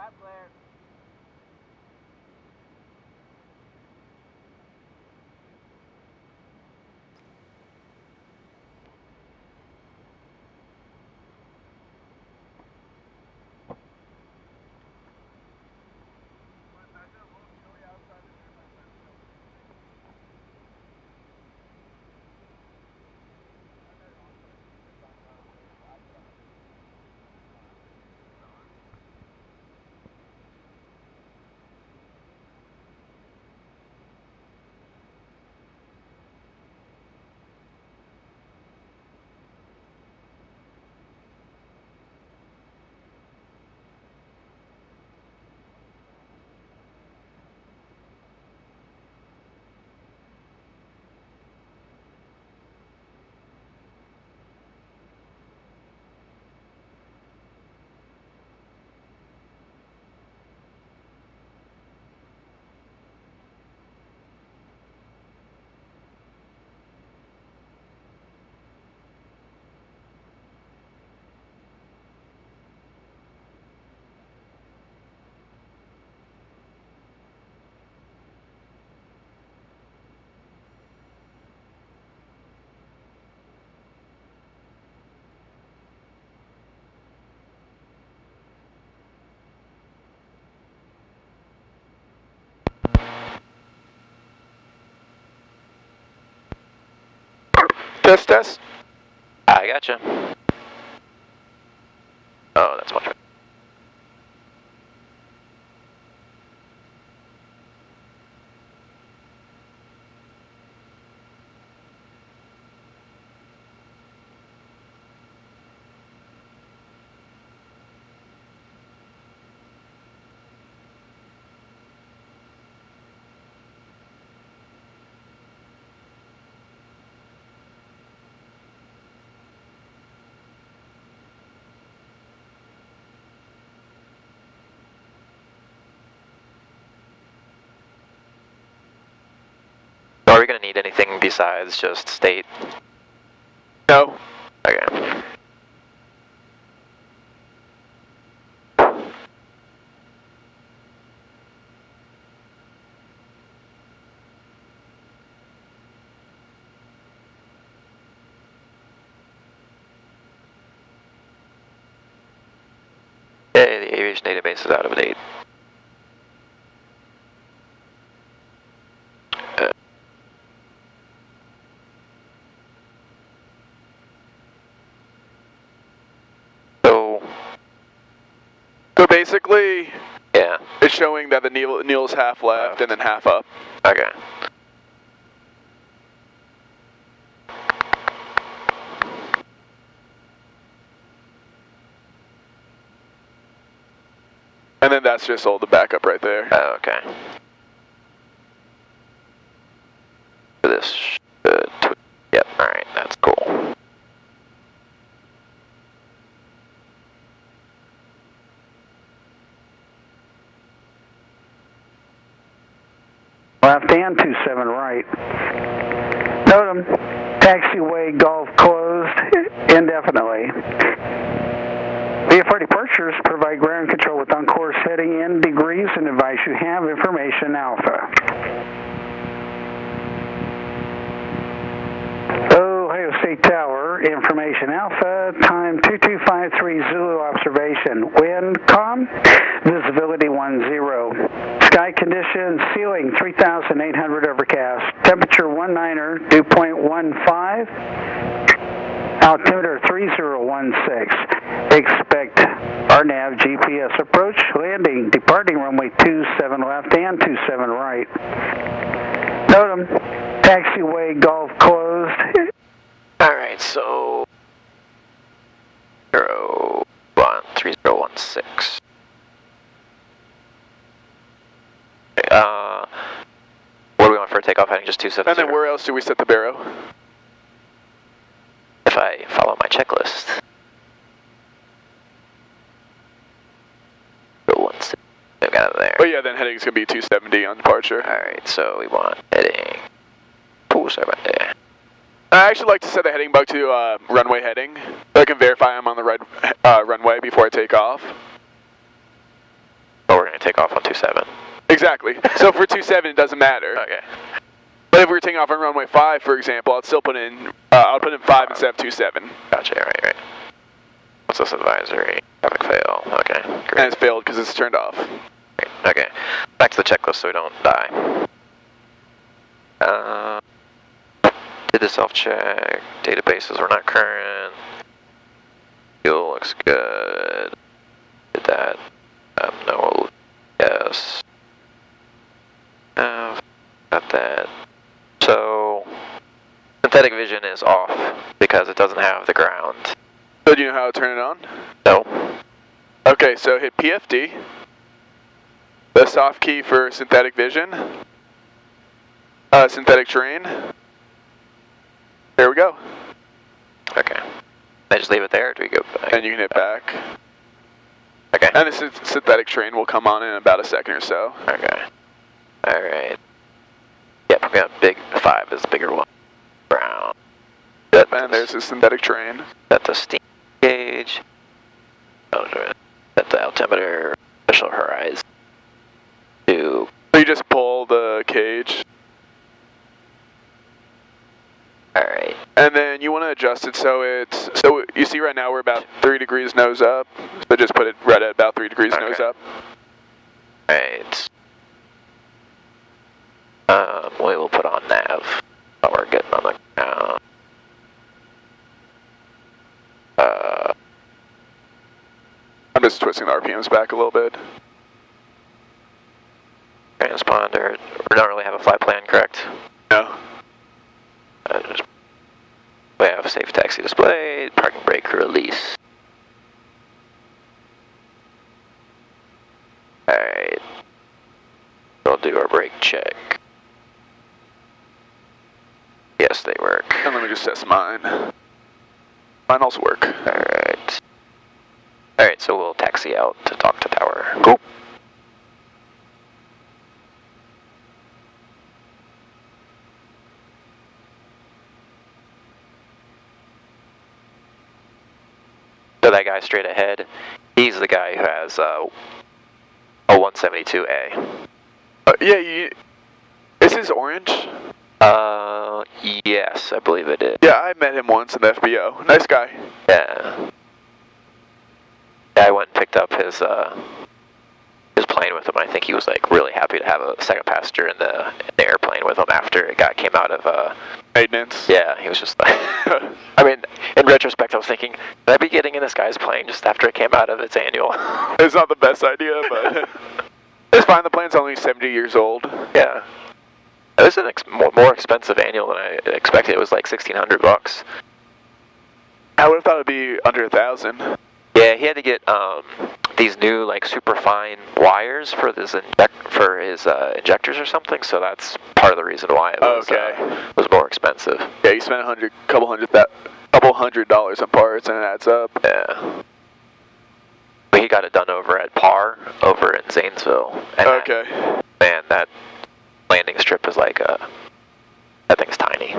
I'm clear. Test, test. I gotcha. Oh, that's much better. Are we going to need anything besides just state? No. Okay. Okay, the aviation database is out of date. So basically, Yeah. it's showing that the needle's half left and then half up. Okay. And then that's just all the backup right there. Oh, okay. This should. Yep. All right. That's cool. Left and 27 right. Note 'em. Taxiway Golf closed indefinitely. VFR departures provide ground control with on-course heading in degrees and advise you have information alpha. Ohio State Tower, information alpha, time 2253 Zulu observation. Wind calm, visibility 10. Sky conditions, ceiling 3,800 overcast. Temperature 19er, dew point 15. Altimeter 3016. Expect RNAV GPS approach, landing, departing runway 27 left and 27 right. Note 'em. Taxiway Golf closed. Alright, so 3016. Okay, what do we want for a takeoff heading? Just 270? And then where else do we set the barrow? If I follow my checklist. 016. Got it there. Oh yeah, then heading's gonna be 270 on departure. Alright, so we want heading 270. I actually like to set the heading bug to runway heading, so I can verify I'm on the right runway before I take off. take off on 27. Exactly. So for 27, it doesn't matter. Okay. But if we were taking off on runway 5, for example, I'd still put in, I'll put in 5 instead of 27. Gotcha, right. What's this advisory? Traffic fail. Okay, great. And it's failed because it's turned off. Great. Okay, back to the checklist so we don't die. Did the self-check. Databases were not current. Fuel looks good. Did that. No. Yes. Got that. So, synthetic vision is off because it doesn't have the ground. So do you know how to turn it on? No. Okay, so hit PFD. The soft key for synthetic vision. Synthetic terrain. There we go. Okay. I just leave it there, or do we go back? And you can hit back. Okay. And the synthetic terrain will come on in about a second or so. Okay. Alright. Yep, we got big 5 is the bigger one. Brown. And there's the synthetic terrain. Set the steam gauge. Set the altimeter. Official horizon. So you just pull the cage. Alright. And then you want to adjust it so it's, so you see right now we're about 3 degrees nose up. So just put it right at about 3 degrees nose up. Right. We will put on nav. Oh, we're getting on the ground. I'm just twisting the RPMs back a little bit. Transponder. We don't really have a flight plan, correct? No. We have safe taxi displayed, parking brake release. Alright. We'll do our brake check. Yes, they work. And let me just test mine. Mine also work. Alright. Alright, so we'll taxi out to talk to tower. Cool. So that guy straight ahead, he's the guy who has a 172A. Yeah, is his orange? Yes, I believe it is. Yeah, I met him once in the FBO. Nice guy. Yeah. I went and picked up his plane with him. I think he was like really happy to have a second passenger in the airplane with him after it came out of maintenance. Yeah, he was just like, I mean, in retrospect, I was thinking, should I be getting in this guy's plane just after it came out of its annual? It's not the best idea, but it's fine. The plane's only 70 years old. Yeah. It was an more expensive annual than I expected. It was like $1,600. I would have thought it'd be under 1,000. Yeah, he had to get these new like super fine wires for his injectors or something. So that's part of the reason why it was more expensive. Yeah, you spent couple hundred dollars on parts, and it adds up. Yeah. But he got it done over at Par over in Zanesville. And that landing strip is like that thing's tiny.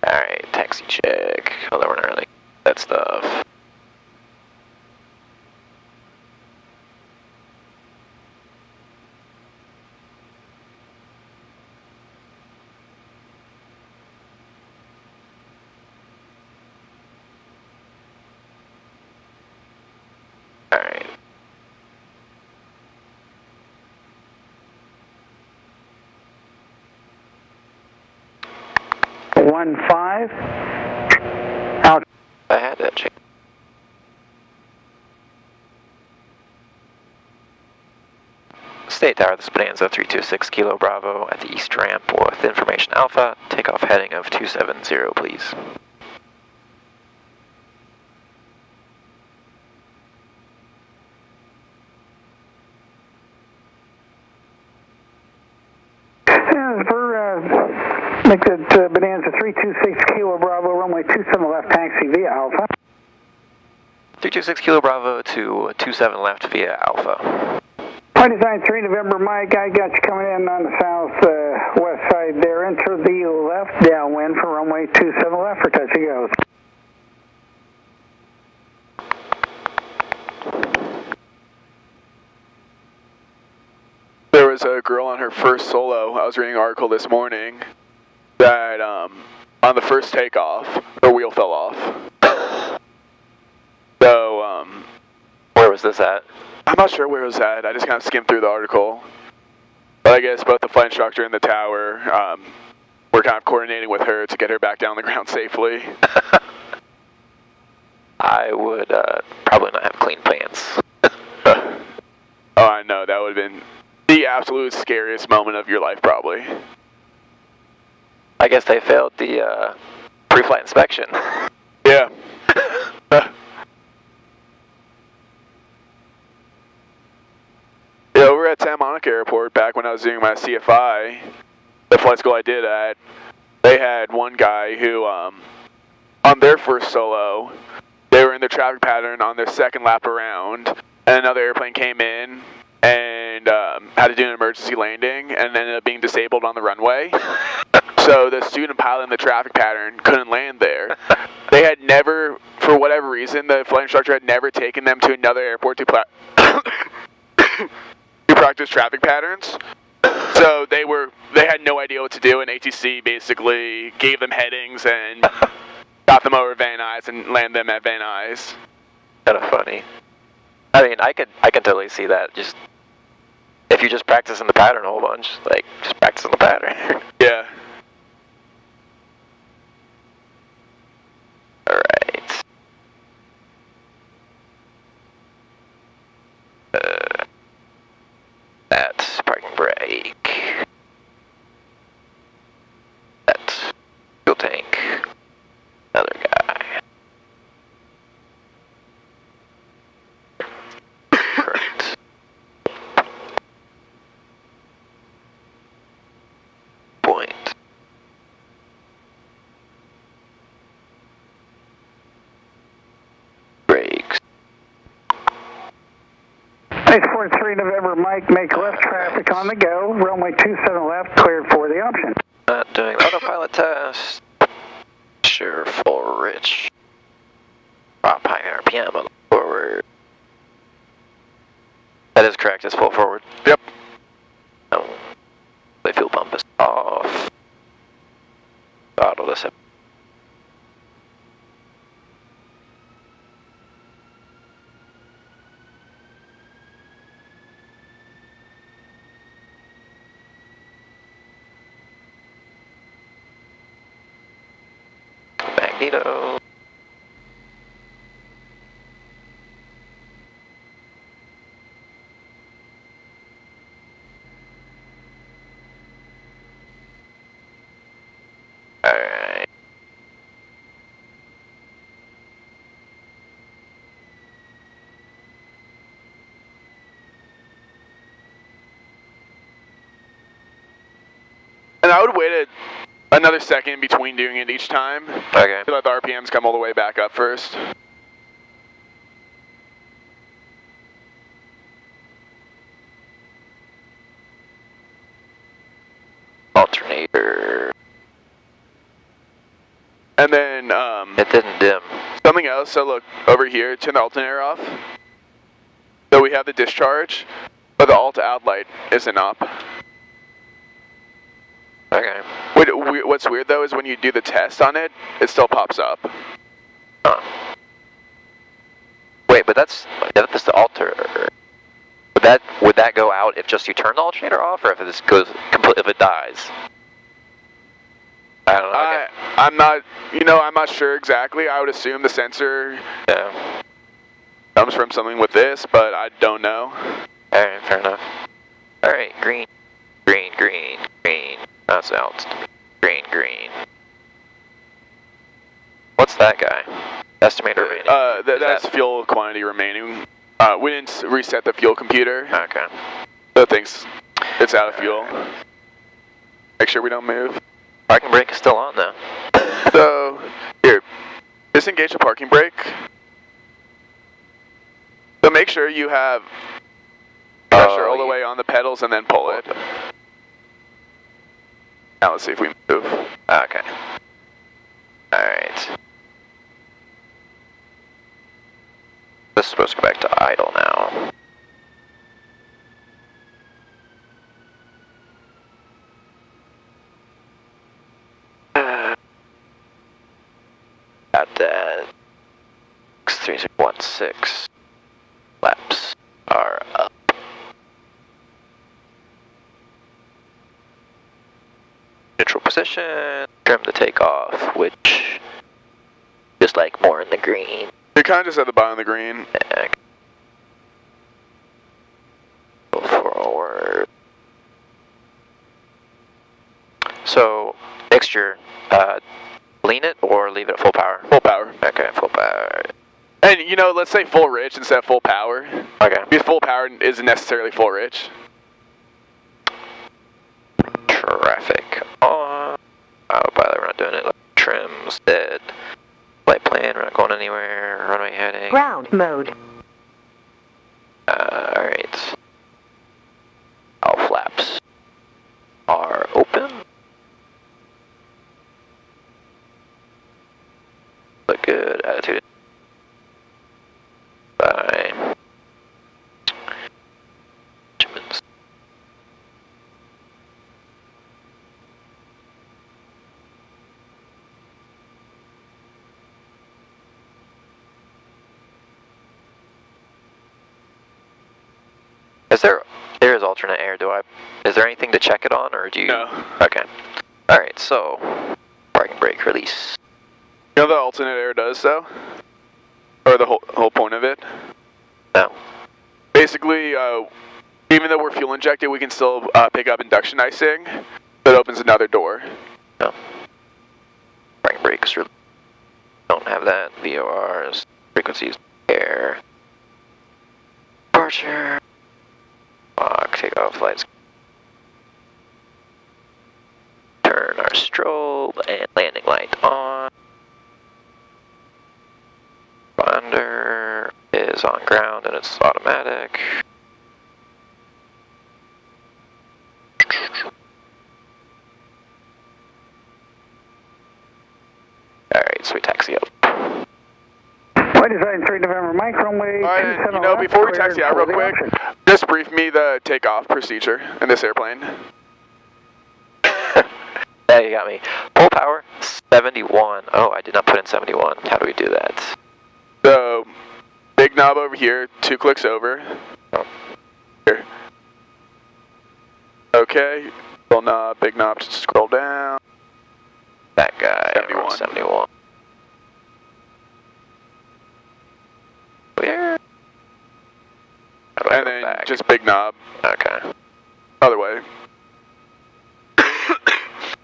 Alright, taxi check. Oh, they weren't really that stuff. Alright. One 5. Out. I had that check. State Tower, this is Bonanza 326 Kilo Bravo at the east ramp with information Alpha. Takeoff heading of 270, please. Make that Bonanza 326 Kilo Bravo, runway 27 left, taxi via Alpha. 326 Kilo Bravo to 27 left via Alpha. Flight design 3 November Mike, I got you coming in on the southwest side there, enter the left downwind for runway 27 left for touch and goes. a girl on her first solo. I was reading an article this morning that on the first takeoff, her wheel fell off. So, where was this at? I'm not sure where it was at. I just kind of skimmed through the article. But I guess both the flight instructor and the tower were kind of coordinating with her to get her back down on the ground safely. I would probably not have clean pants. Oh, I know. That would have been the absolute scariest moment of your life, probably. I guess they failed the pre-flight inspection. Yeah. Yeah, over at Santa Monica Airport, back when I was doing my CFI, the flight school I did at, they had one guy who, on their first solo, they were in the traffic pattern on their second lap around, and another airplane came in and had to do an emergency landing and ended up being disabled on the runway. So the student pilot in the traffic pattern couldn't land there. They had never, for whatever reason, the flight instructor had never taken them to another airport to practice traffic patterns. So they had no idea what to do, and ATC basically gave them headings and got them over Van Nuys and land them at Van Nuys. Kind of funny. I mean, I can totally see that. Just if you just practice in the pattern a whole bunch, like just practice in the pattern. Yeah. All right. That's parking brake. That's fuel tank. Another guy. Correct. Point. Brakes. 843 November, Mike, make left traffic on the go. Runway 27 left, cleared for the option. Not doing autopilot test. Sure, full rich. Drop high RPM on the forward. That is correct, it's full forward. Yep. Oh, the fuel pump is off. Auto this up. Magneto. Alright. And I would wait another second between doing it each time. Okay. To let the RPMs come all the way back up first. Alternator. And then, It didn't dim. something else, so look, over here, turn the alternator off. So we have the discharge, but the alt-out light isn't up. Okay. What's weird though is when you do the test on it, it still pops up. Huh. Wait, but that's the alter. Would that go out if just you turn the alternator off, or if it just goes if it dies? I don't know. I'm not sure exactly. I would assume the sensor Yeah. comes from something with this, but I don't know. Alright, fair enough. Alright, green. Green, green, green. That's out. Green, green. What's that guy? Estimator remaining. That's fuel quantity remaining. We didn't reset the fuel computer. Okay. So it thinks it's out of fuel. Make sure we don't move. Parking brake is still on though. So, here, disengage the parking brake. So make sure you have pressure all the way on the pedals and then pull it. Now let's see if we move. Okay. Alright. This is supposed to go back to idle now. Got that. 3616. Flaps are up. Neutral position. Trim the takeoff, which just like more in the green. You're kind of just at the bottom of the green. Yeah. Go forward. So next year, lean it or leave it at full power? Full power. Okay, full power. And you know, let's say full rich instead of full power. Okay. Because full power isn't necessarily full rich. Traffic on. Autopilot, we're not doing it. Trims dead. Flight plan, we're not going anywhere. Runway heading. Ground mode. Alright. All flaps are open. Look good. Attitude. Bye. Benjamins. There is alternate air, is there anything to check it on, or do you? No. Okay. Alright, so, parking brake release. You know what the alternate air does, though? Or the whole point of it? No. Basically, even though we're fuel injected, we can still pick up induction icing. That opens another door. No. Parking brakes release. Don't have that. VORs, frequencies, air. Departure. Takeoff lights. Turn our strobe and landing light on. Responder is on ground and it's automatic. Alright, so we taxi up. Flight design 3 November Mike, runway 27 you know, left, before we taxi out real clear quick, the option. just brief me the takeoff procedure in this airplane. Yeah, you got me. Full power, 71. Oh, I did not put in 71. How do we do that? So, big knob over here, 2 clicks over. Oh. Here. Okay, little knob, big knob, just scroll down. That guy, 71. 71. Where? And then just big knob, Okay. other way.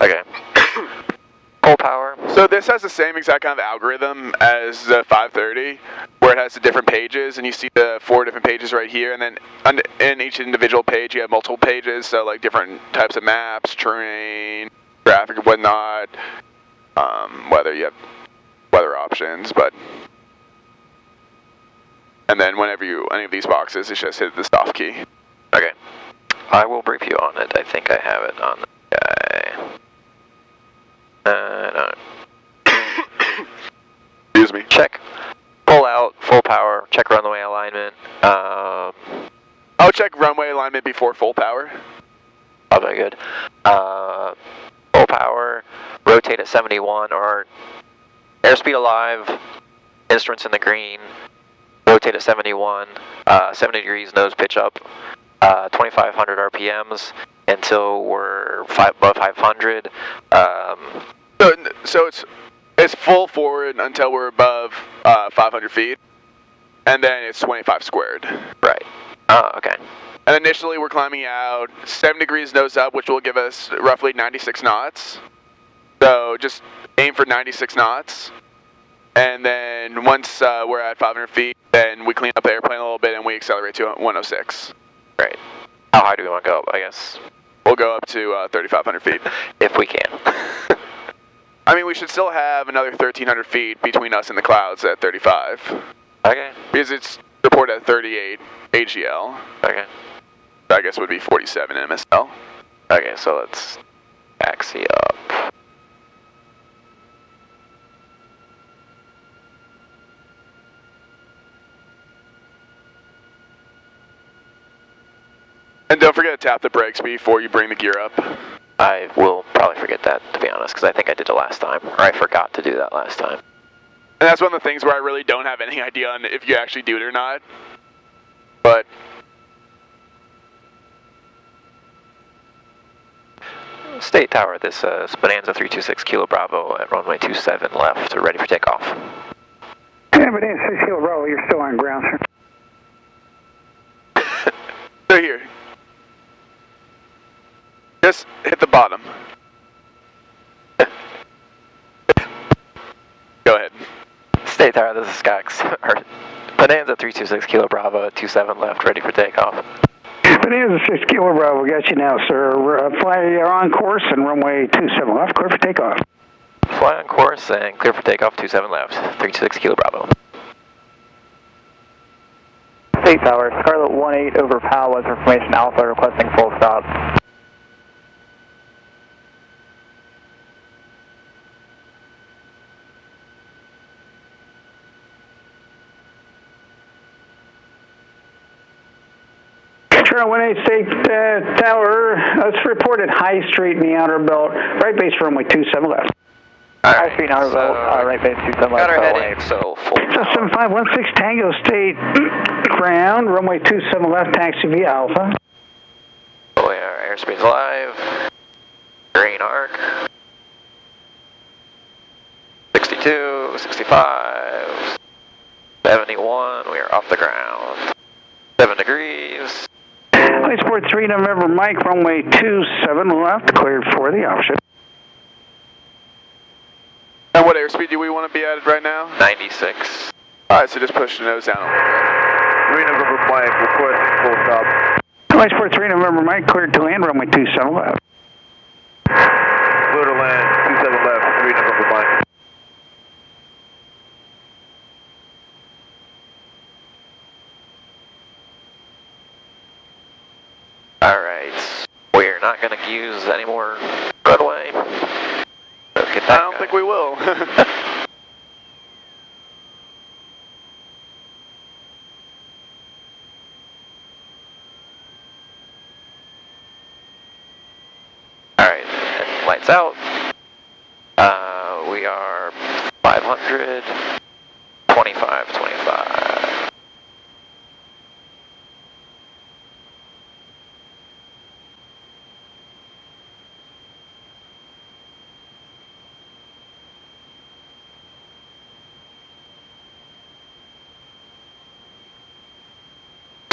Okay. Full power. So this has the same exact kind of algorithm as the 530, where it has the different pages, and you see the 4 different pages right here, and then in each individual page you have multiple pages, so like different types of maps, terrain, traffic and whatnot, whether you have weather options, but... And then whenever any of these boxes, it's just hit the stop key. Okay. I will brief you on it. I think I have it on the guy. No. Excuse me. Check. Pull out, full power, check runway alignment. I'll check runway alignment before full power. Okay, good. Full power, rotate at 71, or airspeed alive, instruments in the green, rotate at 71, 70 degrees nose pitch up, 2,500 RPMs until we're above 500. So it's full forward until we're above 500 feet, and then it's 25 squared. Right. Oh, okay. And initially we're climbing out 7 degrees nose up, which will give us roughly 96 knots. So just aim for 96 knots. And then once we're at 500 feet, then we clean up the airplane a little bit and we accelerate to 106. Right. How high do we want to go up, I guess? We'll go up to 3,500 feet. If we can. I mean, we should still have another 1,300 feet between us and the clouds at 35. Okay. Because it's reported at 38 AGL. Okay. I guess would be 47 MSL. Okay, so let's taxi up. And don't forget to tap the brakes before you bring the gear up. I will probably forget that, to be honest, because I think I did it last time. Or I forgot to do that last time. And that's one of the things where I really don't have any idea on if you actually do it or not. But State Tower, this is Bonanza 326 Kilo Bravo at runway 27 left, ready for takeoff. Yeah, Bonanza 6 Kilo Bravo, you're still on ground, sir. they're here. Just hit the bottom. Go ahead. State Tower, this is Cox. Bonanza 326 Kilo Bravo at 27 left, ready for takeoff. Bonanza 6 Kilo Bravo, got you now, sir. Fly on course and runway 27 left, clear for takeoff. Fly on course and clear for takeoff, 27 left, 326 Kilo Bravo. State Tower, Scarlet 18 over PAL, West Information Alpha, requesting full stop. Charlie 18 State Tower, let's report at High Street in the outer belt, right base runway 27 left. High Street, outer belt, right base 27 left. Got our heading, so full. 7516 Tango State ground, runway 27 left, taxi via Alpha. Oh, yeah, airspace live. Green arc. 62, 65, 71, we are off the ground. 7 degrees. Sport 3 November Mike, runway 27 left, cleared for the option. And what airspeed do we want to be at right now? 96. Alright, so just push the nose down a little bit. 3 November Mike, request full stop. Sport 3 November Mike, cleared to land, runway 27 left. Clear to land, 27 left, 3 November Mike. Alright, we're not going to use any more runway. Let's get that I don't think we will. Alright, lights out. We are 500, 25, 25.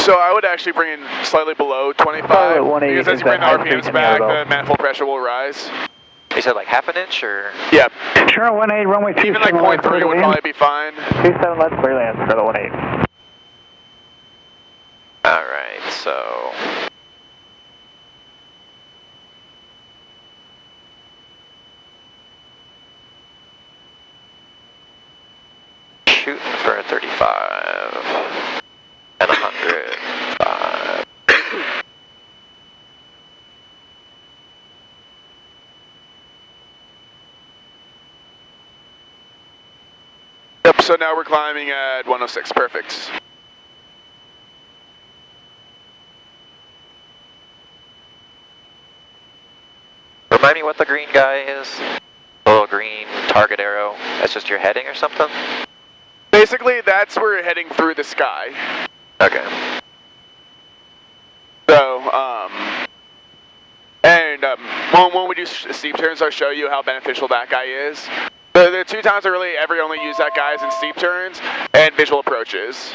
So I would actually bring in slightly below 25, because as you bring the RPMs back, the manifold pressure will rise. You said like half an inch, or? Yep. Charlie 18 runway 27 Even like left, 0.3 would probably be fine. 27 left, clear land, Scarlet 18. Alright, so... shooting for a 35 and 105. Yep, so now we're climbing at 106, perfect. Remind me what the green guy is? The little green target arrow. That's just your heading or something? Basically, that's where we're heading through the sky. Okay. So, when we do steep turns, I'll show you how beneficial that guy is. The two times I really ever only use that guy is in steep turns and visual approaches.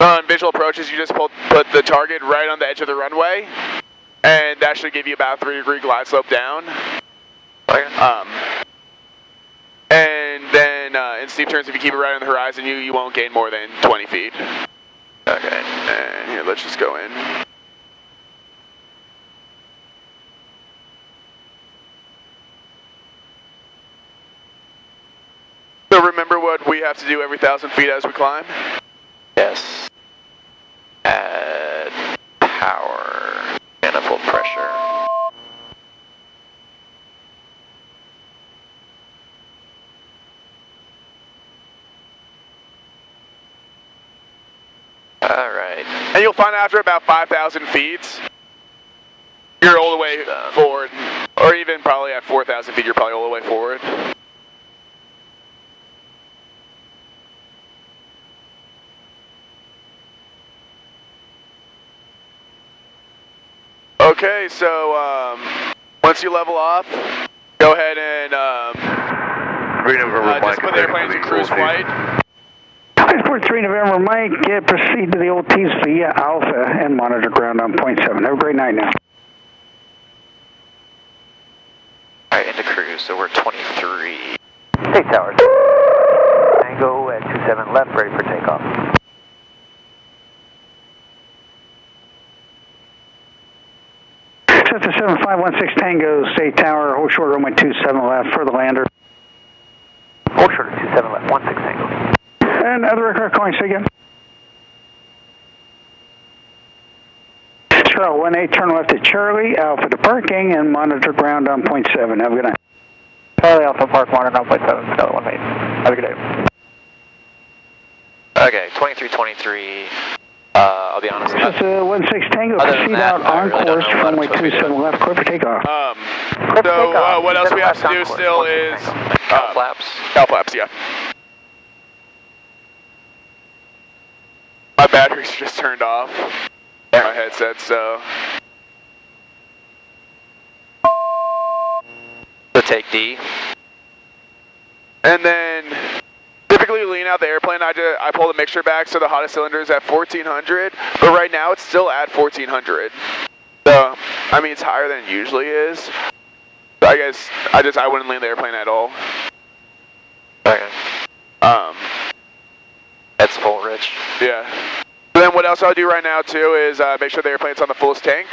On visual approaches, you just put the target right on the edge of the runway, and that should give you about a 3-degree glide slope down. Okay. And then in steep turns, if you keep it right on the horizon, you won't gain more than 20 feet. Okay. And here, let's just go in. So remember what we have to do every 1,000 feet as we climb? Yes. Add power. Manifold pressure. Alright. And you'll find after about 5,000 feet, you're all the way forward. Or even probably at 4,000 feet, you're probably all the way forward. Okay, so once you level off, go ahead and just put the airplane into cruise flight. Transport 3 November Mike, proceed to the old T's via Alpha and monitor ground on .7. Have a great night now. Alright, into cruise, so we're 23. State Tower. Tango at 27 left, ready for takeoff. Cessna 7516 Tango, State Tower, hold short runway 27 left for the lander. Hold short at 27 left, 16 Tango. And other aircraft calling, say again. Charlie 18, turn left at Charlie, Alpha to parking, and monitor ground on .7. Have a good night. Charlie Alpha Park, monitor on .7, Skyline 18. Have a good day. Okay, 2323. I'll be honest. Just 16 Tango, proceed out on course, runway 27 left, clear for takeoff. So what else we have to do still is Cow flaps. Cow flaps, yeah. My batteries just turned off. My headset, so. So take D. And then typically lean out the airplane. I pull the mixture back so the hottest cylinder is at 1400, but right now it's still at 1400. So I mean it's higher than it usually is. So I guess I wouldn't lean the airplane at all. Okay. That's full, Rich. Yeah. So then what else I'll do right now too is make sure the airplane's on the fullest tank.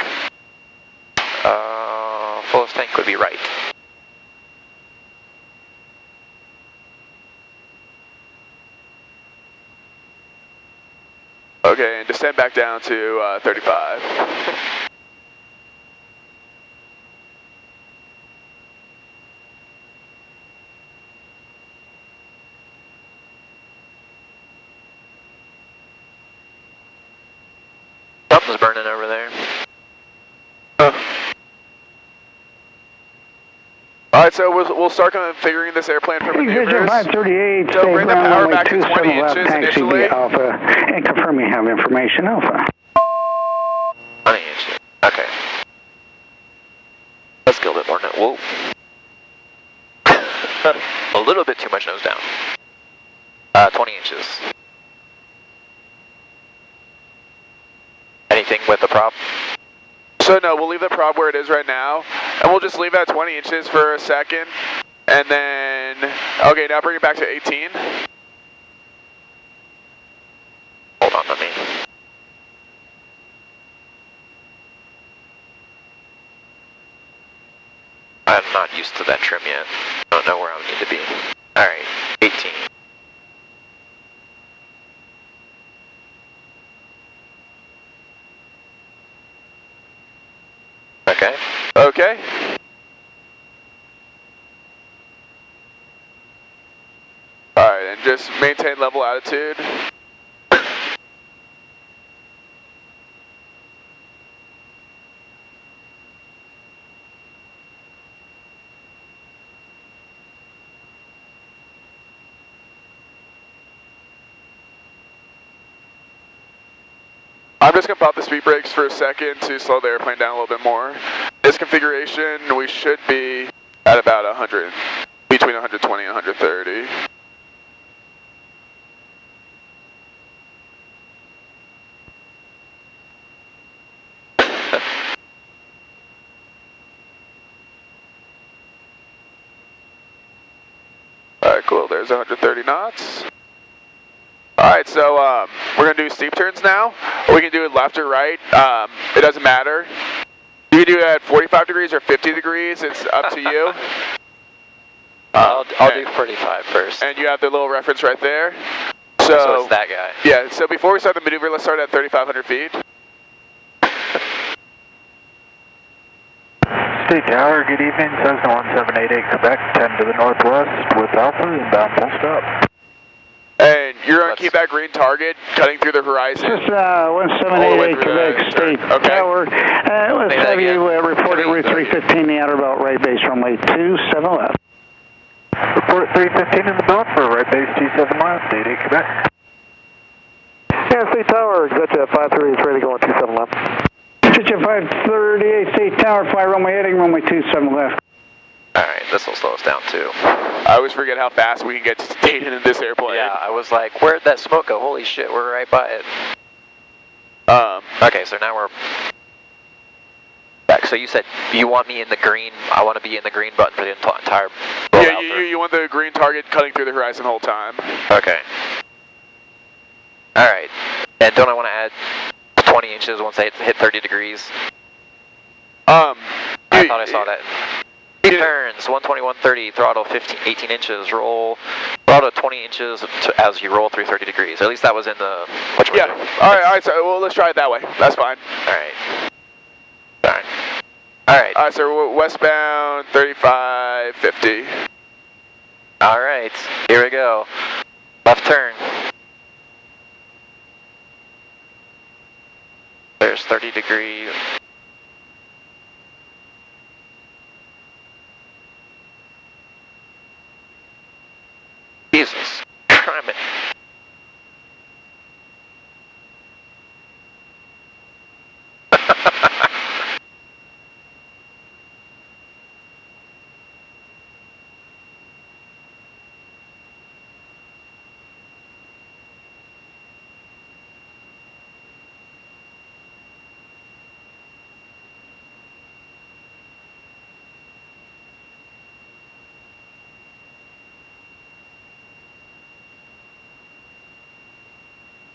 Fullest tank would be right. Okay, and descend back down to 35. Something's burning over there. Alright, so we'll start configuring this airplane for maneuvers. 538, So bring the power back to 20 inches initially. Alpha, and confirm you have information, Alpha. 20 inches. Okay. Let's go a bit more now. Whoa. A little bit too much nose down. 20 inches. Anything with the prop? So no, we'll leave the prop where it is right now, and we'll just leave it at 20 inches for a second, and then, okay, now bring it back to 18. Hold on, let me. I'm not used to that trim yet. I don't know where I need to be. Alright, 18. Okay. Okay. Alright, and just maintain level attitude. I'm just going to pop the speed brakes for a second to slow the airplane down a little bit more. This configuration, we should be at about 100, between 120 and 130. Alright, cool, there's 130 knots. Alright, so we're going to do steep turns now. We can do it left or right. It doesn't matter. You can do it at 45 degrees or 50 degrees. It's up to you. I'll do 45 first. And you have the little reference right there. So it's that guy. Yeah, so before we start the maneuver, let's start at 3,500 feet. State Tower, good evening. Cessna 1788 Quebec, 10 to the northwest with Alpha, inbound full stop. And you're going to keep that green target cutting through the horizon. This is 1788 Quebec State Tower. Let's have you report at Route 315, the outer belt, right base runway 27 left. Report 315 in the belt for right base 27 left, 88 Quebec. Yeah, State Tower, executive 53 is ready to go on 27 left. Pitch 538, state tower, fly runway heading, runway 27 left. Alright, this will slow us down too. I always forget how fast we can get to Dayton in this airplane. Yeah, I was like, where'd that smoke go? Holy shit, we're right by it. Okay, so now we're back. So you said you want me in the green. I want to be in the green button for the entire Yeah, you want the green target cutting through the horizon the whole time. Okay. Alright. And don't I want to add 20 inches once I hit 30 degrees? I thought I saw that. Deep turns, 120, 130, throttle 18 inches, roll throttle 20 inches as you roll through 30 degrees. At least that was in the... Yeah, alright, so well, let's try it that way. That's fine. Alright, so westbound 3550. Alright, here we go. Left turn. There's 30 degree. Jesus, damn it.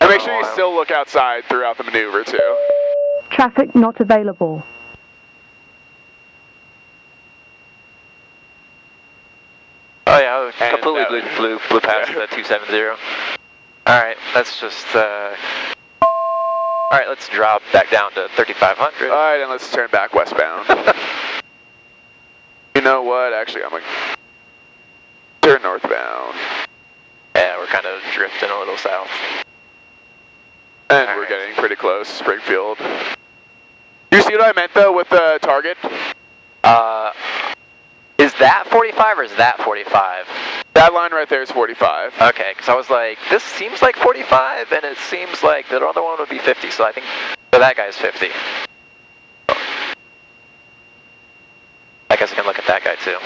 And make sure you still look outside throughout the maneuver too. Traffic not available. Oh yeah, I completely blew past the 270. Alright, let's just, alright, let's drop back down to 3500. Alright, and let's turn back westbound. You know what, actually I'm going to turn northbound. Yeah, we're kind of drifting a little south. And we're getting pretty close, Springfield. You see what I meant though with the target? Is that 45 or is that 45? That line right there is 45. Okay, because I was like, this seems like 45, and it seems like the other one would be 50, so I think so that guy's 50. I guess I can look at that guy too.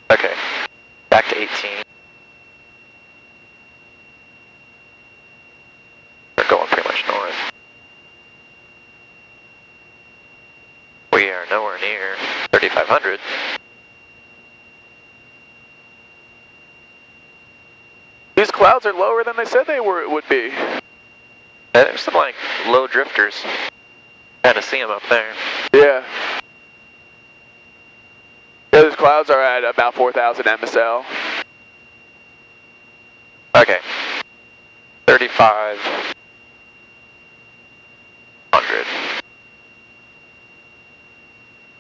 Okay, back to 18. We're going pretty much north. We are nowhere near 3500. These clouds are lower than they said they would be. There's some like low drifters. Kind of see them up there. Yeah. Yeah, those clouds are at about 4,000 MSL. Okay. 3500.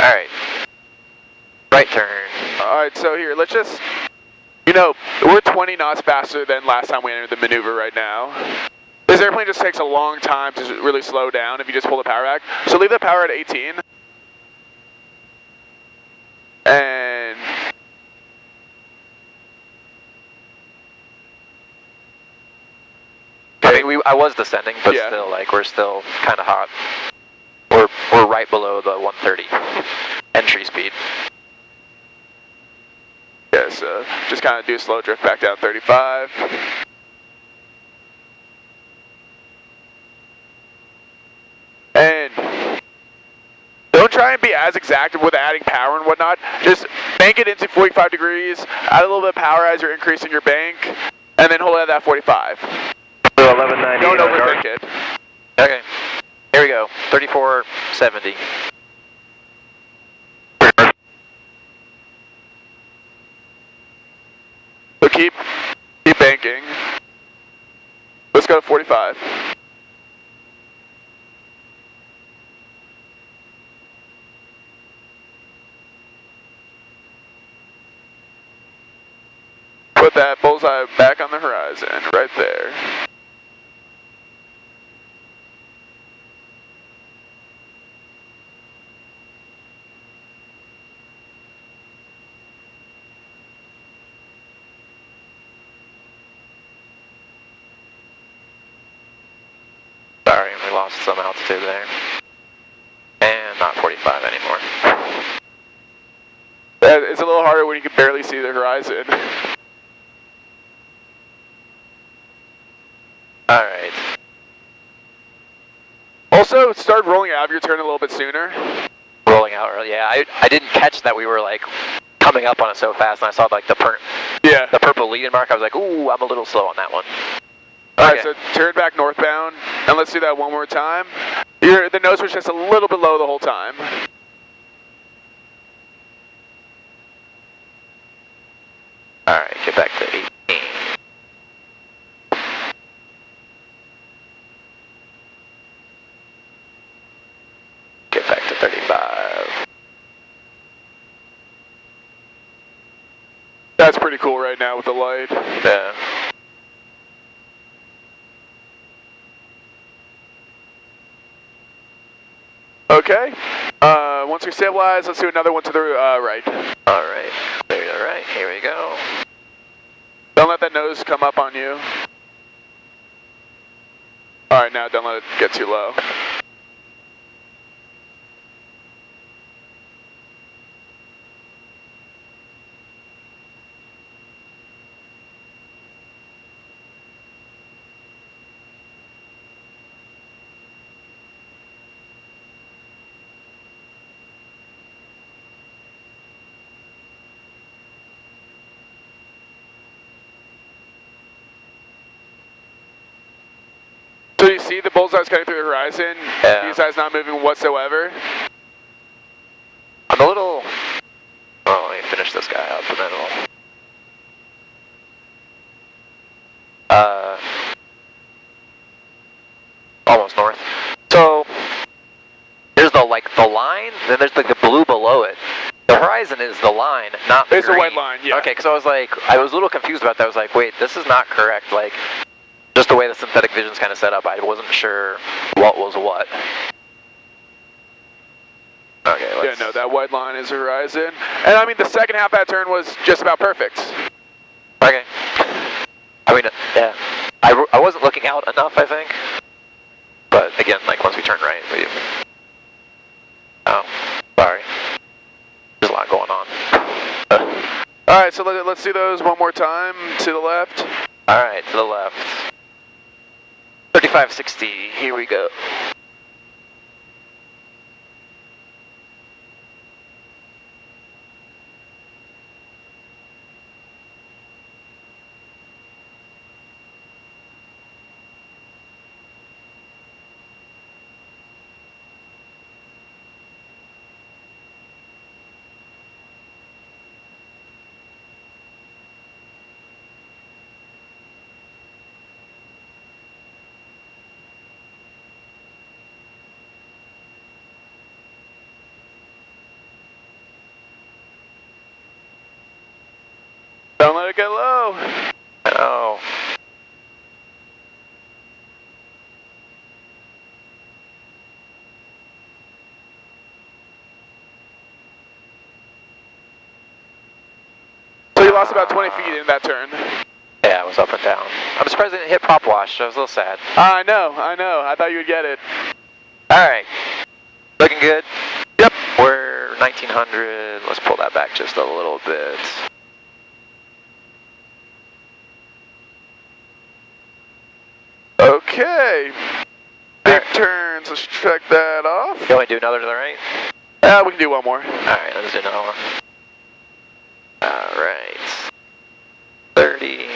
Alright. Right turn. Alright, so here, let's just, you know, we're 20 knots faster than last time we entered the maneuver right now. This airplane just takes a long time to really slow down if you just pull the power back. So leave the power at 18. And I mean, I was descending, but yeah. Still, like, we're still kind of hot. We're right below the 130 entry speed. Yeah, so just kind of do a slow drift back down 35. And don't try and be as exact with adding power and whatnot. Just bank it into 45 degrees, add a little bit of power as you're increasing your bank, and then hold it at that 45. 1190. Don't overthink it. Okay, here we go, 3470. So keep banking. Let's go to 45. Put that bullseye back on the horizon, right there. Sorry, we lost some altitude there. And not 45 anymore. It's a little harder when you can barely see the horizon. Alright. Also, start rolling out of your turn a little bit sooner. Rolling out early, yeah. I didn't catch that we were like coming up on it so fast, and I saw like the purple leading mark. I was like, ooh, I'm a little slow on that one. Alright, so turn back northbound, and let's do that one more time. The nose was just a little bit low the whole time. Alright, get back to 18. Get back to 35. That's pretty cool right now with the light. Yeah. Okay. Once we stabilize, let's do another one to the right. Alright. Alright, here we go. Don't let that nose come up on you. Alright, now don't let it get too low. So you see the bullseyes cutting through the horizon? Yeah. These guys not moving whatsoever? I'm a little... Oh, let me finish this guy up and then we'll... Almost north. So, there's the line, then there's like the blue below it. The horizon is the line, not the It's green. a white line, yeah. Okay, because I was a little confused about that. I was like, wait, this is not correct. Like, just the way the synthetic vision's kind of set up, I wasn't sure what was what. Okay, let's... Yeah, no, that white line is the horizon. And I mean, the second half of that turn was just about perfect. Okay. I mean, yeah. I wasn't looking out enough, I think. But again, like once we turn right, we... Oh, sorry. There's a lot going on. Alright, so let's do those one more time. To the left. Alright, to the left. 3560, here we go. Don't let it get low. Oh. So you lost about 20 feet in that turn. Yeah, it was up and down. I'm surprised I didn't hit prop wash. I was a little sad. I know. I thought you would get it. Alright. Looking good? Yep. We're 1900. Let's pull that back just a little bit. Okay. Big turns. Let's check that off. You want me to do another to the right? Yeah, we can do one more. Alright, let's do another one. Alright. 30.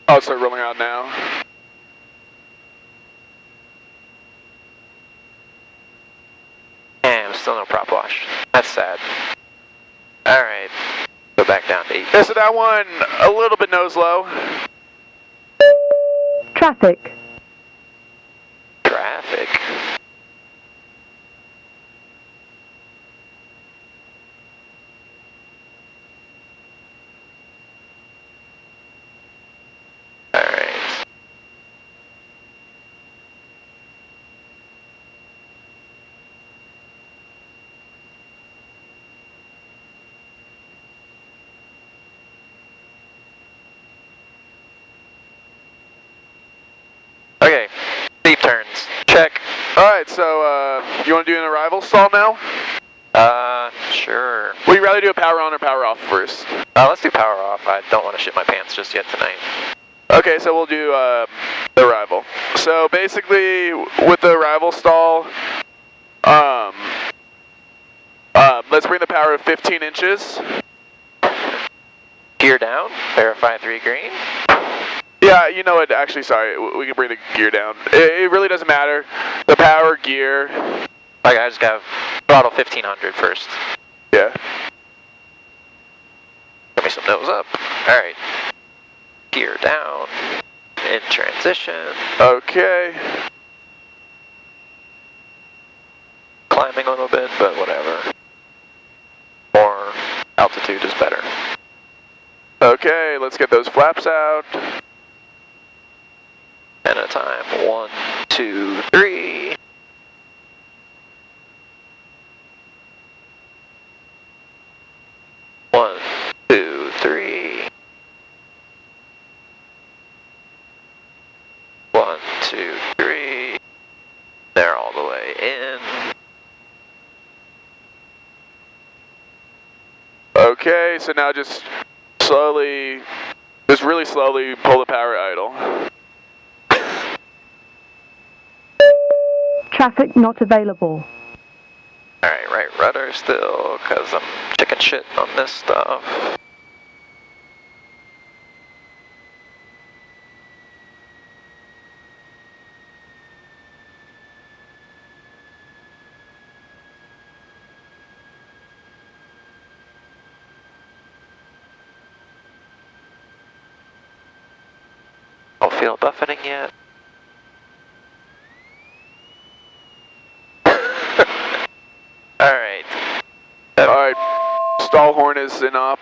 I'll start rolling out now. Damn, still no prop wash. That's sad. Alright. Go back. back down to 8. Yeah, so that one, a little bit nose low. Traffic. Traffic. Alright. Okay, steep turns. Check. Alright, so you want to do an arrival stall now? Sure. Would you rather do a power on or power off first? Let's do power off. I don't want to shit my pants just yet tonight. Okay, so we'll do the arrival. So basically, with the arrival stall, let's bring the power to 15 inches. Gear down. Verify 3 green. Yeah, you know what, actually, sorry, we can bring the gear down. It really doesn't matter. The power, gear. Okay, I just got throttle 1500 first. Yeah. Give me some nose up. Alright. Gear down. In transition. Okay. Climbing a little bit, but whatever. More altitude is better. Okay, let's get those flaps out. And a time. 1, 2, 3. One, two, three. 1, 2, 3. They're all the way in. Okay, so now just slowly, just really slowly pull the power idle. Traffic not available. Alright, right rudder still, because I'm chicken shit on this stuff. Don't feel buffeting yet. Alright. Alright, stall horn is in op.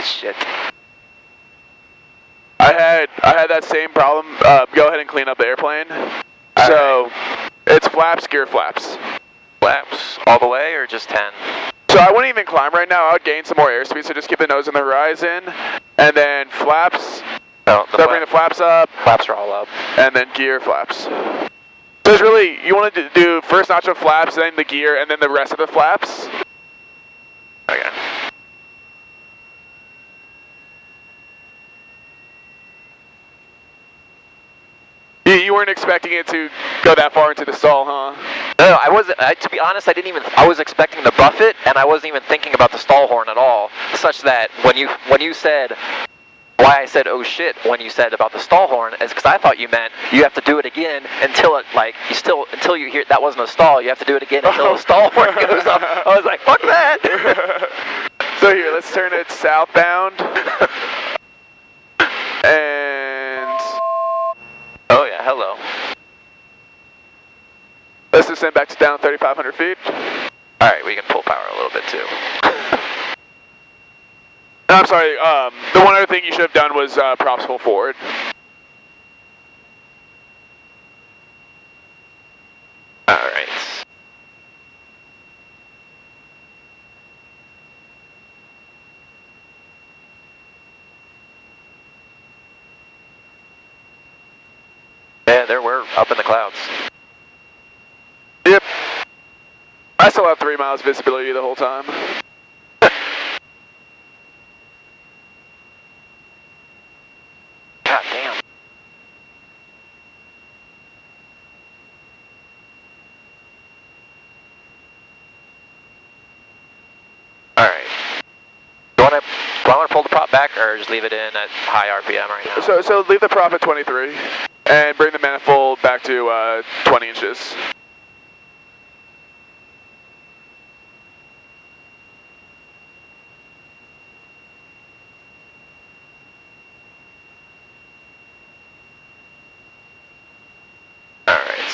Shit. I had that same problem. Go ahead and clean up the airplane. So, it's flaps, gear flaps. Flaps all the way or just 10? So I wouldn't even climb right now. I would gain some more airspeed, so just keep the nose on the horizon. And then flaps. No, So bring the flaps up. flaps are all up. And then gear flaps. So it's really, you want to do first notch of flaps, then the gear, and then the rest of the flaps. Okay. You weren't expecting it to go that far into the stall, huh? No, I wasn't. To be honest, I was expecting the buffet, and I wasn't even thinking about the stall horn at all. Such that when you said, why I said oh shit when you said about the stall horn is because I thought you meant you have to do it again until it until you hear that wasn't a stall. You have to do it again until the stall horn goes up. I was like, fuck that. So here, let's turn it southbound. And oh yeah, hello. let's descend back to down 3,500 feet. All right, we can pull power a little bit too. I'm sorry, the one other thing you should have done was props full forward. Alright. Yeah, we're up in the clouds. Yep. I still have 3 miles visibility the whole time. God damn. Alright. Do I want to pull the prop back or just leave it in at high RPM right now? So leave the prop at 23 and bring the manifold back to 20 inches.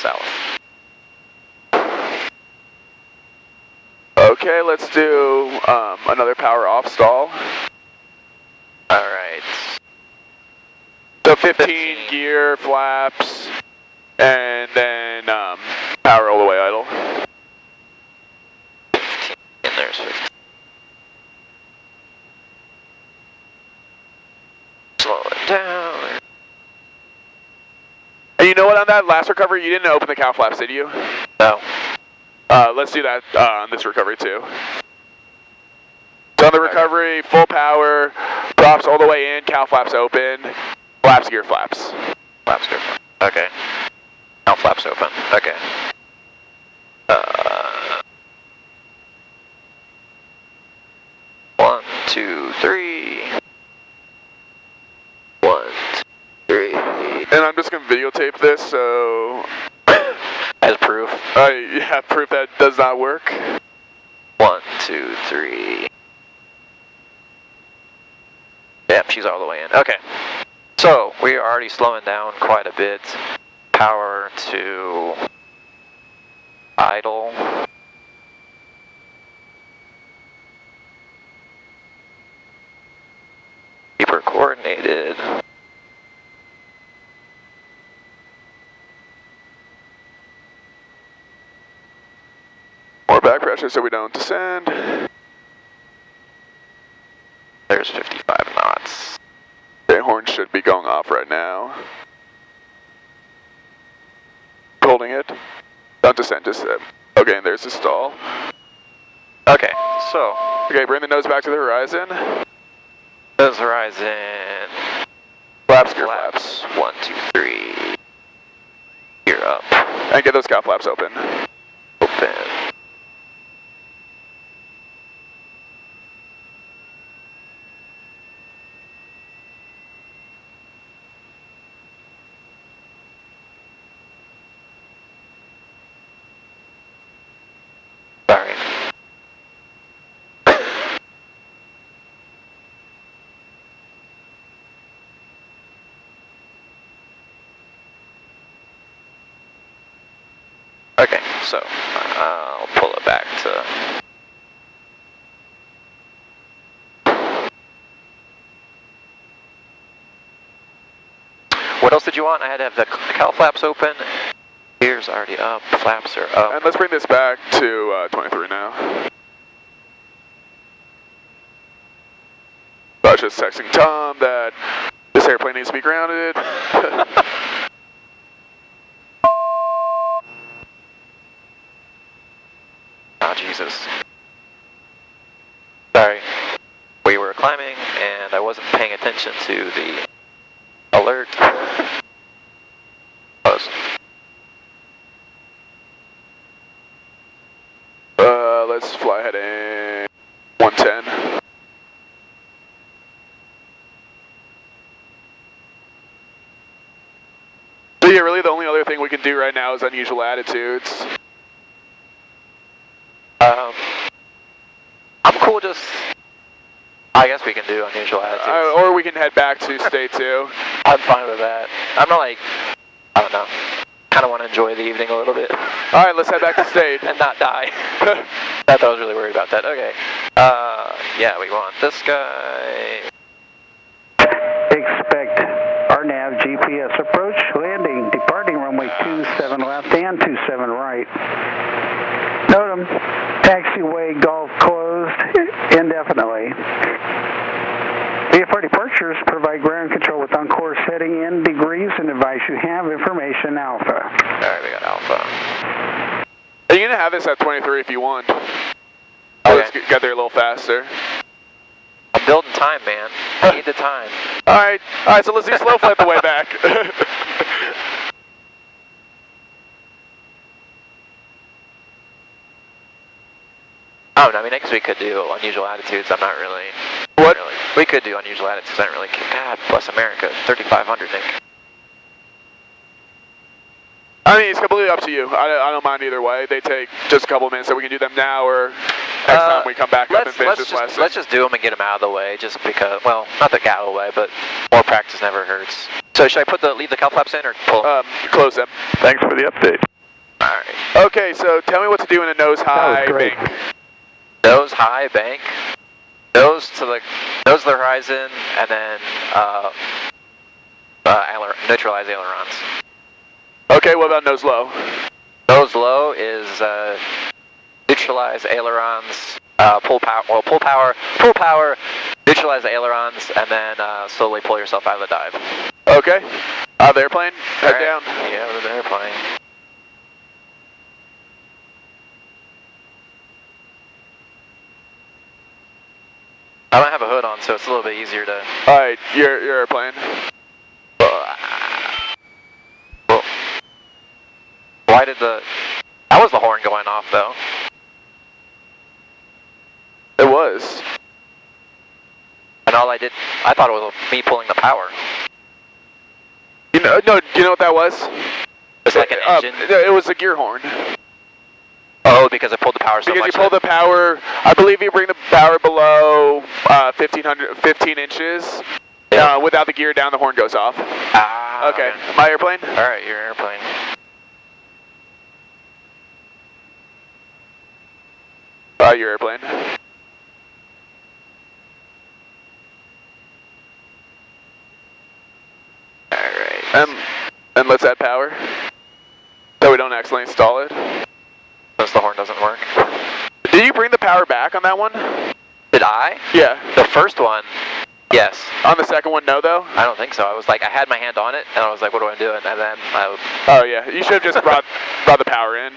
south. Okay, let's do another power off stall. Alright. So 15 gear, flaps, and then power all the way idle. 15, and there's 15. Slow it down. And you know what, on that last recovery, you didn't open the cow flaps, did you? No. Let's do that on this recovery too. So on the recovery, full power, props all the way in, cow flaps open, flaps, gear flaps. Flaps open. Okay. Now flaps open. Okay. 1, 2, 3. 1, 2, 3. And I'm just going to videotape this, so... As proof. Yeah, proof that does not work. 1, 2, 3. Yep, she's all the way in. Okay. So, we are already slowing down quite a bit. Power to idle. Keep her coordinated. More back pressure so we don't descend. There's 55 knots. Okay, horn should be going off right now. Holding it. Don't descend, just okay, and there's the stall. Okay, so. Okay, bring the nose back to the horizon. Nose horizon. Flaps, gear flaps. 1, 2, 3. Gear up. And get those cow flaps open. Open. Sorry. Okay, so I'll pull it back to. What else did you want? I had to have the cow flaps open. Gears already up, flaps are up. And let's bring this back to 23 now. I was just texting Tom that this airplane needs to be grounded. Oh, Jesus. Sorry. We were climbing and I wasn't paying attention to the alert. Close. Let's fly heading 110. So yeah, really the only other thing we can do right now is unusual attitudes. I'm cool just, I guess we can do unusual attitudes. Or we can head back to state 2. I'm fine with that. I'm not like, I don't know, kind of want to enjoy the evening a little bit. Alright, let's head back to state. And not die. I thought I was really worried about that. Okay. Yeah, we want this guy. Expect RNAV GPS approach, landing, departing runway 27 left and 27 right. Note them, taxiway Gulf closed indefinitely. VFR departures provide ground control with on-course heading in degrees and advise you have information Alpha. Alright, we got Alpha. Are you going to have this at 23 if you want? Okay. Let's get there a little faster. I'm building time, man. I need the time. Alright, so let's do slow flight the way back. Oh, no, I mean, I guess we could do unusual attitudes. I'm not really. What? Really, we could do unusual attitudes. I don't really care. God bless America. 3,500, Nick. I mean, it's completely up to you. I don't mind either way. They take just a couple of minutes, so we can do them now or next time we come back up and finish this lesson. Let's just do them and get them out of the way, just because, well, not that get out of the way, but more practice never hurts. So should I leave the cow flaps in or pull them? Close them. Thanks for the update. Alright. Okay, so tell me what to do in a nose high great. bank. Nose high bank. Nose to the horizon, and then neutralize ailerons. Okay, what about nose low? Nose low is neutralize ailerons, pull power, neutralize the ailerons, and then slowly pull yourself out of the dive. Okay. Out of the airplane, head down. Yeah, out of the airplane. I don't have a hood on, so it's a little bit easier to... Alright, your airplane. Why did the... That was the horn going off, though. It was. And all I thought it was me pulling the power. You know what that was? It's like an engine. It was a gear horn. Oh, because I pulled the power so much. Because you pull the power, I believe you bring the power below 15 inches. Yeah. Without the gear down, the horn goes off. Ah. Okay, my airplane? Alright, your airplane. Your airplane. Alright. And let's add power. So we don't accidentally stall it. Since the horn doesn't work. Did you bring the power back on that one? Did I? Yeah. The first one, yes. On the second one, no though? I don't think so. I was like, I had my hand on it, and I was like, what do I do? And then I... Oh yeah, you should have just brought the power in.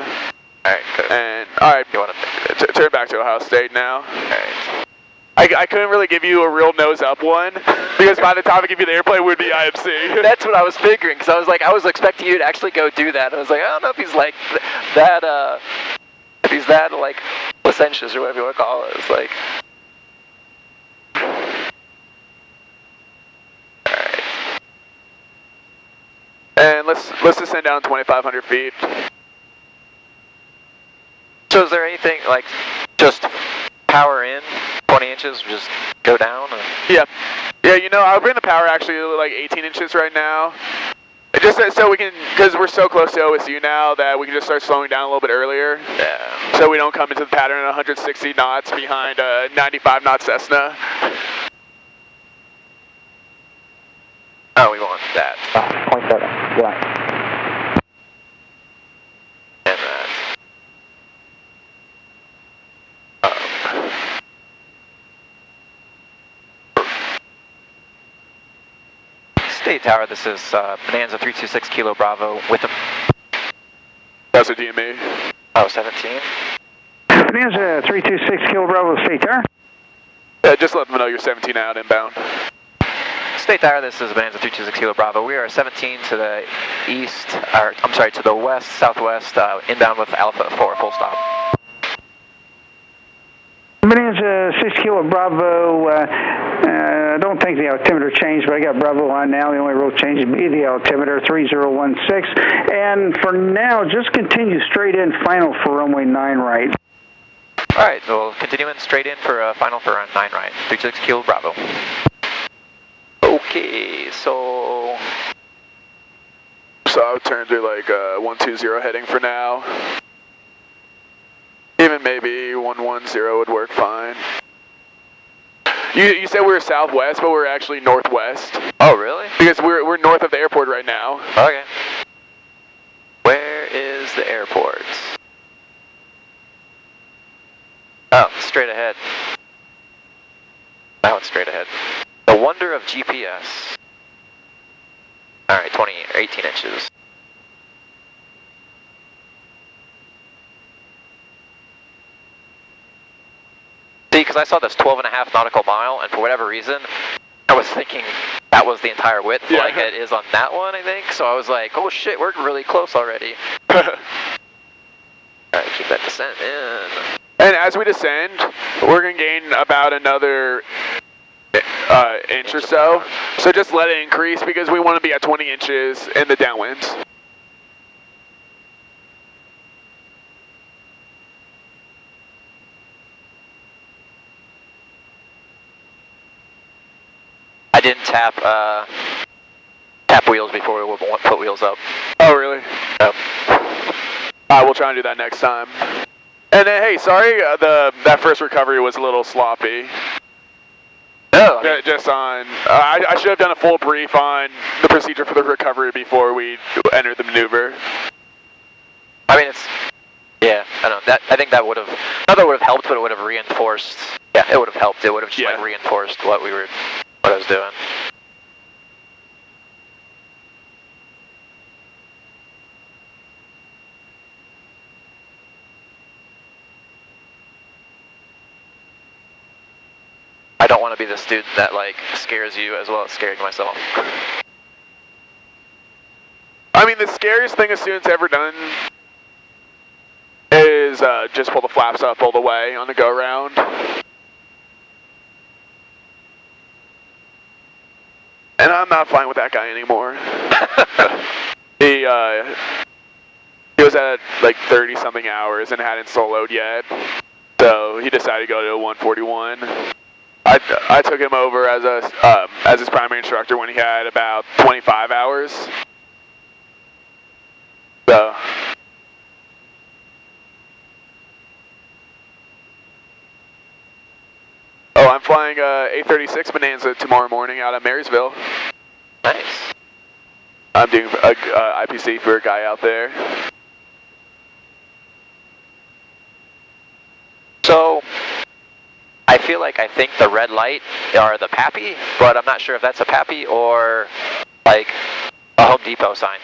Alright, good. And, alright, You want to... turn back to Ohio State now. Alright. I couldn't really give you a real nose up one, because by the time I give you the airplane, it would be IMC. That's what I was figuring, because I was expecting you to actually go do that. I was like, I don't know if he's like that, if he's that, like, licentious or whatever you want to call it. It's like... Alright. And let's descend down 2,500 feet. So is there anything, like, just power in, 20 inches, or just go down? Or? Yeah. Yeah, I'll bring the power actually like 18 inches right now. Just so we can, because we're so close to OSU now that we can just start slowing down a little bit earlier. Yeah. So we don't come into the pattern at 160 knots behind a 95 knot Cessna. Oh, we want that. 0.7, yeah. And that. State Tower, this is Bonanza 326 Kilo Bravo with a... That's a DME. Oh, 17? Bonanza 326 Kilo Bravo, State Tower. Yeah, just let them know you're 17 out inbound. State Tower, this is Bonanza 326 Kilo Bravo. We are 17 to the east, or I'm sorry, to the west, southwest, inbound with Alpha 4, full stop. Bonanza 6 Kilo Bravo, I don't think the altimeter changed, but I got Bravo on now. The only real change would be the altimeter 3016. And for now, just continue straight in, final for runway 9 right. Alright, we'll continue in straight in for final for 9 right, 36 Kilo Bravo. Okay, so I'll turn to like 120 heading for now. Even maybe 110 would work fine. You said we were southwest, but we're actually northwest. Oh, really? Because we're north of the airport right now. Okay. Where is the airport? Oh, straight ahead. Now it's straight ahead. The wonder of GPS. Alright, 18 inches. See, because I saw this 12.5 nautical mile, and for whatever reason, I was thinking that was the entire width, yeah, like it is on that one, I think. So I was like, oh shit, we're really close already. Alright, keep that descent in. And as we descend, we're going to gain about another inch or so. So just let it increase because we want to be at 20 inches in the downwinds. I didn't tap wheels before we put wheels up. Oh, really? Yep. We'll try and do that next time. And then, hey, sorry, that first recovery was a little sloppy. No, I mean, Just on, I should have done a full brief on the procedure for the recovery before we entered the maneuver. I mean, yeah, I don't know. I think that would have, not that it would have helped, but it would have reinforced. Yeah, it would have helped. It would have just like reinforced what I was doing. I don't want to be the student that like scares you as well as scaring myself. I mean, the scariest thing a student's ever done is just pull the flaps up all the way on the go-round. And I'm not fine with that guy anymore. He was at like 30-something hours and hadn't soloed yet, so he decided to go to a 141. I took him over as his primary instructor when he had about 25 hours. So. Oh, I'm flying A36 Bonanza tomorrow morning out of Marysville. Nice. I'm doing IPC for a guy out there. So, I feel like I think the red light are the PAPI, but I'm not sure if that's a PAPI or like a Home Depot sign.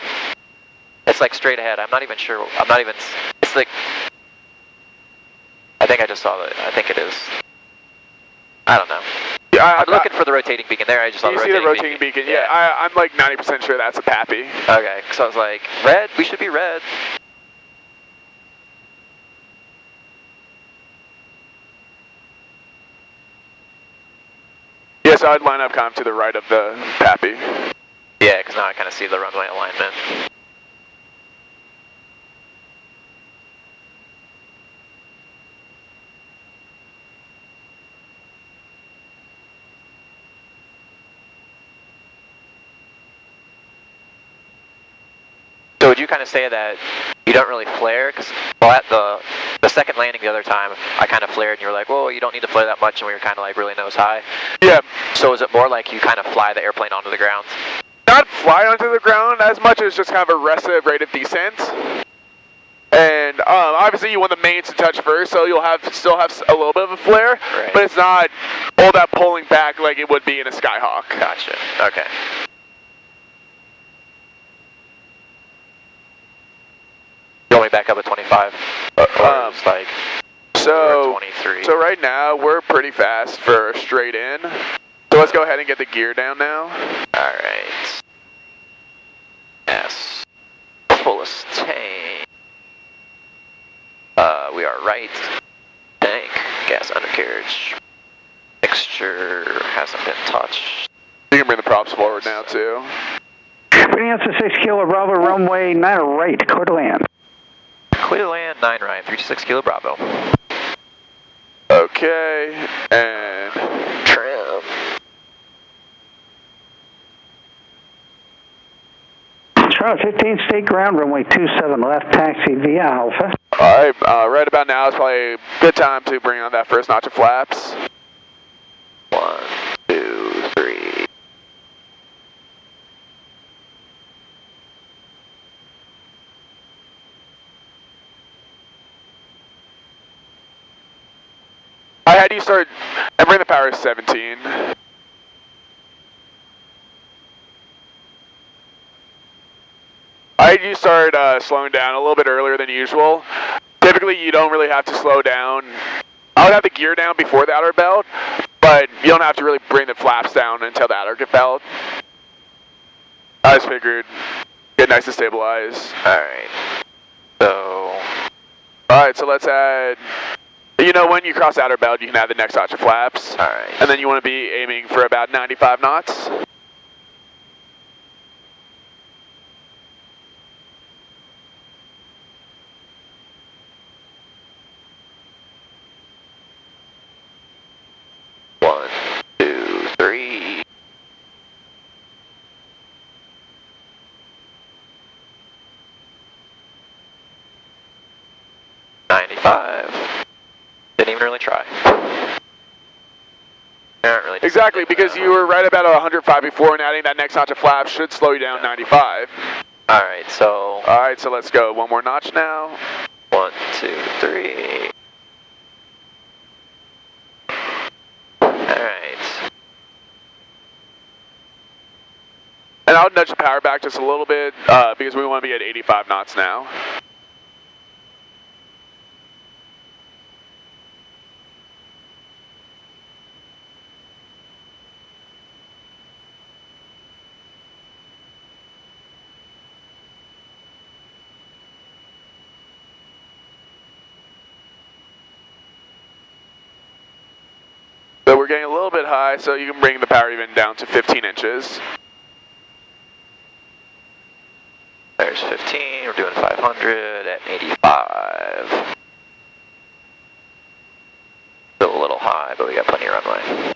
It's like straight ahead. I'm not even sure. It's like, I think I just saw it. I think it is. I don't know. Yeah, I'm looking for the rotating beacon there. I just saw the rotating beacon. You see the rotating beacon? Yeah, I'm like 90% sure that's a PAPI. Okay, so I was like, red? We should be red. Yeah, so I'd line up kind of to the right of the PAPI. Yeah, because now I kind of see the runway alignment. So would you kind of say that you don't really flare? Because at the second landing the other time, I kind of flared and you were like, whoa, you don't need to flare that much, and we were kind of like really nose high. Yeah. So is it more like you kind of fly the airplane onto the ground? Not fly onto the ground as much as just kind of a restive rate of descent. And obviously you want the mains to touch first, so you'll still have a little bit of a flare, right. But it's not all that pulling back like it would be in a Skyhawk. Gotcha. Okay. You want me back up at 25? It's like so 23. So right now we're pretty fast for a straight in. So let's go ahead and get the gear down now. All right. Yes. Fullest tank. We are right. Tank. Gas undercarriage. Mixture hasn't been touched. You can bring the props forward now too. Bonanza 6 Kilo Bravo, runway 9 right, clear to land. Clear to land, 9 right, 36 Kilo Bravo. Okay, and trim. Charlotte 15, state ground, runway 27 left, taxi via Alpha. Alright, right about now is probably a good time to bring on that first notch of flaps. 1, 2, 3. I had you start, and bring the power to 17. I had you start slowing down a little bit earlier than usual. Typically you don't really have to slow down. I would have the gear down before the outer belt, but you don't have to really bring the flaps down until the outer belt. I just figured, get nice and stabilize. Alright. So. Alright, so let's add, you know, when you cross outer belt, you can add the next notch of flaps. Alright. And then you want to be aiming for about 95 knots. 95. Didn't even really try. Aren't really Exactly, because you were right about 105 before, and adding that next notch of flaps should slow you down 95. Alright, so... Alright, so let's go. One more notch now. 1, 2, 3. Alright. And I'll nudge the power back just a little bit, because we want to be at 85 knots now. So we're getting a little bit high, so you can bring the power even down to 15 inches. There's 15, we're doing 500 at 85. Still a little high, but we got plenty of runway.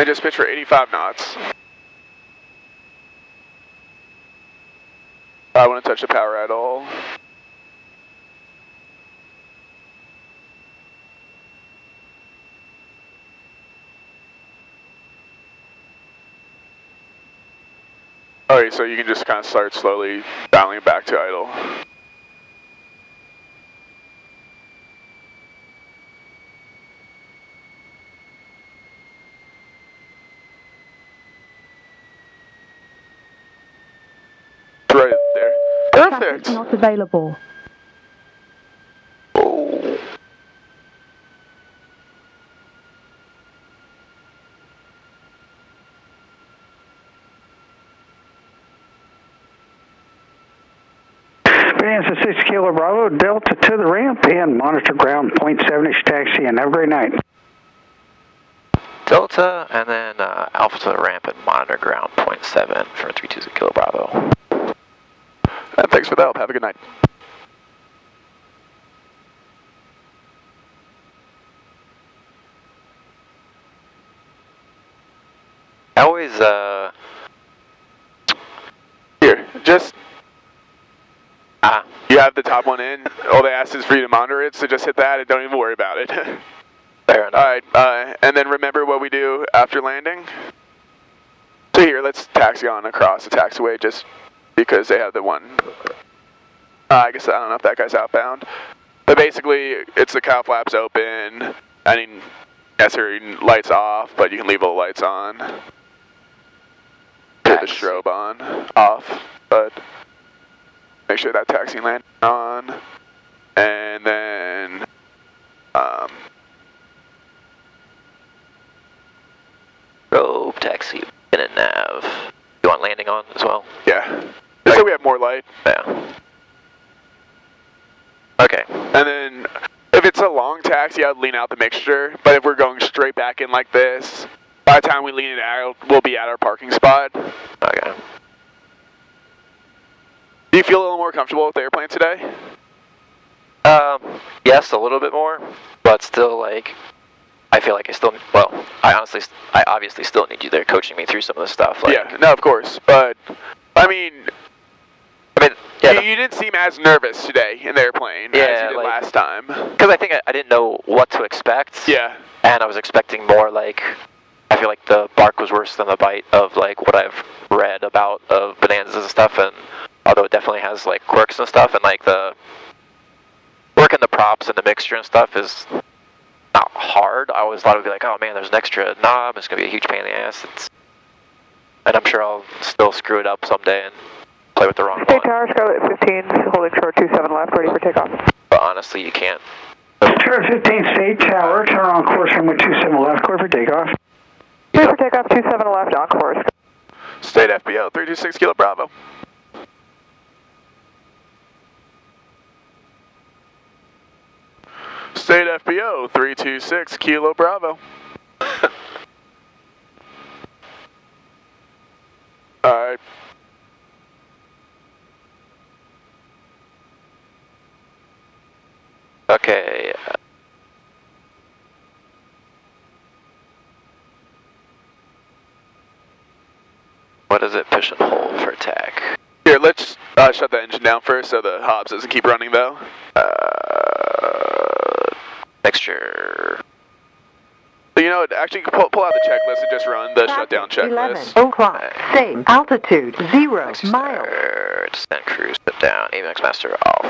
I just pitched for 85 knots. I wouldn't touch the power at all. Alright, so you can just kind of start slowly dialing it back to idle. Right there. Perfect. Traffic not available. Oh. Bonanza 6 Kilo Bravo, Delta to the ramp and monitor ground 0.7-ish taxi, and have a great night. Delta, and then Alpha to the ramp and monitor ground 0.7 for 320 Kilo Bravo. And thanks for the help. Have a good night. I always, Here, just... You have the top one in. All they ask is for you to monitor it, so just hit that and don't even worry about it. fair enough. Alright, and then remember what we do after landing? So here, let's taxi on across the taxiway just because they have the one... I guess I don't know if that guy's outbound. But basically, it's the cow flaps open. I mean, necessarily lights off, but you can leave all the lights on. Put the strobe on, off, but make sure that taxi land on. And then, Probe, taxi, in and nav. You want landing on as well? yeah. Just so we have more light. Yeah. Okay. And then, if it's a long taxi, I'd lean out the mixture. But if we're going straight back in like this, by the time we lean it out, we'll be at our parking spot. Okay. Do you feel a little more comfortable with the airplane today? Yes, a little bit more, but still, like, I feel like I still, well, I obviously still need you there coaching me through some of the stuff. Like, Yeah, no, of course. But, I mean, yeah, you didn't seem as nervous today in the airplane as you did like, last time. because I think I didn't know what to expect. Yeah. And I was expecting more, like, I feel like the bark was worse than the bite of, like, what I've read about of Bonanzas and stuff, and although it definitely has, like, quirks and stuff, and, like, the working the props and the mixture and stuff is not hard. I always thought it would be like, oh man, there's an extra knob, it's going to be a huge pain in the ass. And I'm sure I'll still screw it up someday and play with the wrong State one. Tower, Scarlet 15, holding short 27 left, ready for takeoff. But honestly, you can't. Tower 15 State Tower, turn on course runway 27 left, clear for takeoff. Clear for takeoff, 27 left, on course. State FBO, 326 Kilo Bravo. State FBO, 326 Kilo Bravo. Alright, Okay. What is it? Push and hold for attack. Here, let's shut the engine down first so the Hobbs doesn't keep running though. Mixture. So you know what, actually pull out the checklist and just run the shutdown checklist. 11 o'clock. Safe. Altitude 0 miles. Descent cruise, put down. AMX master off.